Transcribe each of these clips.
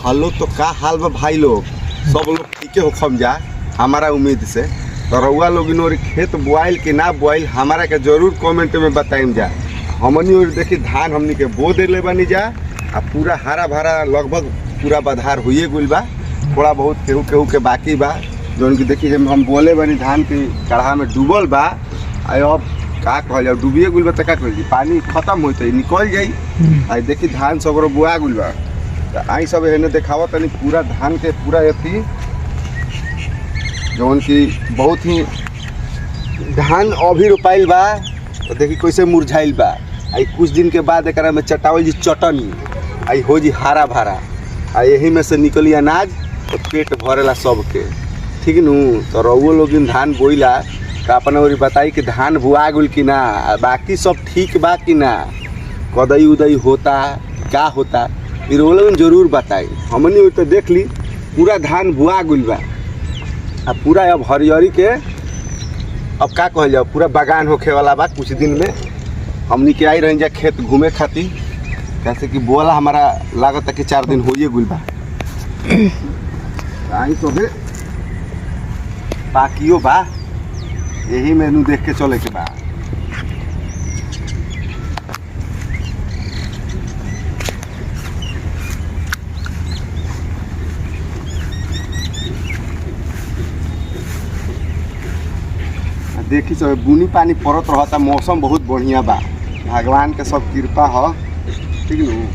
Hello तो का हाल बा भाई लोग, सब लोग ठीक हो खम जा हमारा उम्मीद से। तो रउआ लोग इन खेत बोआइल कि ना बोआइल हमारा के जरूर कमेंट में बताइम जा। हमनी और देखी धान हमनी के बो देले बनी जा आ पूरा हरा भरा लगभग पूरा बधार हुए गुल बा। थोड़ा बहुत केहू केहू के बाकी बा जौन की देखी जब हम बोले बनी धान की कढ़ा में डूबल बा। अब का कहल जाओ डूबिए गुल बा तो का कहल पानी खत्म होते निकल जाई। आई देखी धान सब बुआ गुल बा। आई सब एने देखावा तनी पूरा धान के पूरा अथी जौन की बहुत ही धान अभी रोपाइल बा। तो देखी कैसे मुरझाइल बा। आई कुछ दिन के बाद एक में चटावल जी चटनी आई हो जी हरा भरा आ यही में से निकली अनाज तो पेट भरेला सबके ठीक नू। तो रउओ लोग धान बोइला का अपना ओरी बताई कि धान बुआ गुल कि ना, बाकी सब ठीक बा कि ना, कदई उदई होता क्या होता फिर वो लोग जरूर बताई। हमनी तो देख ली पूरा धान बुआ गुल बा आ पूरा अब हरियरी के अब का कहल जाओ पूरा बागान होखे वाला बा। कुछ दिन में हमनी के आई रही जा खेत घूमे खातिर कैसे कि बोला हमारा लागत कि 4 दिन होइए गुल बा। आई सब बाकियो बा यही मेनू देख के चले के बा। देखी सब बुनी पानी पड़त रहता, मौसम बहुत बढ़िया बा, भगवान के सब कृपा हो ठीक न।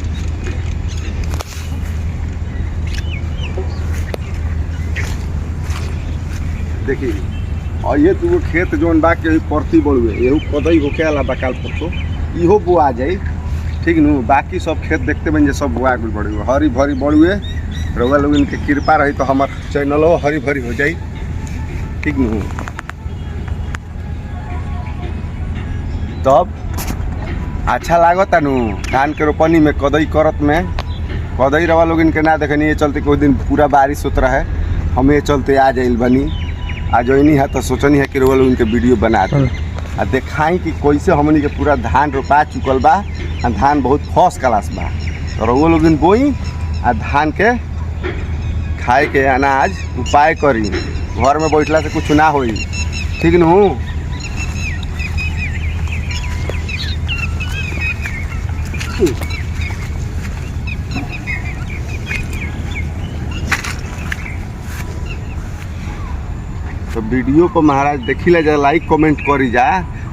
देखी और ये तू खेत जोन बा के परती बड़ुए एहू कदई होके आला बकाल परसों इहो बुआ जाई ठीक न। बाकी सब खेत देखते बन जे सब बुआ गुल बड़ुए हरी भरी बड़ुए। रउआ लोग इनके कृपा रही तो हमार चैनलो हरी भरी हो जाई ठीक न। तब अच्छा लागता नु धान के रोपनी में कदई करत में कदई रवा लोग इनके ना देखनी ये चलते कोई दिन पूरा बारिश होता रहे हम ये चलते आ जाइल बनी आ जोनी है तो सोचनी है कि रवा लोग इनके वीडियो बना दे आ दिखाई कि कैसे हमनी के पूरा धान रोपा चुकल बा आ धान बहुत फर्स्ट क्लास बा। तो रवा लोग इन बोई आ धान के खाए के अनाज उपाय करी, घर में बैठला से कुछ ना होई ठीक न। तो वीडियो पर महाराज देखी ला जा लाइक कमेंट करी जा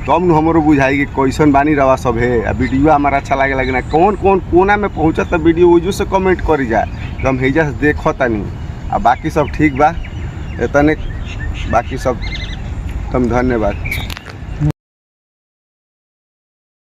तब न हमरो बुझाई कि कैसन बानी रवा सब है। आ वीडियो हमारा अच्छा लगे लगे ना कौन कौन कोना में पहुँचा तो वीडियो वजू से कमेंट करी जा तो हम हेजा से देखो तनी। आ बाकी सब ठीक बा इतने बाकी सब तुम धन्यवाद।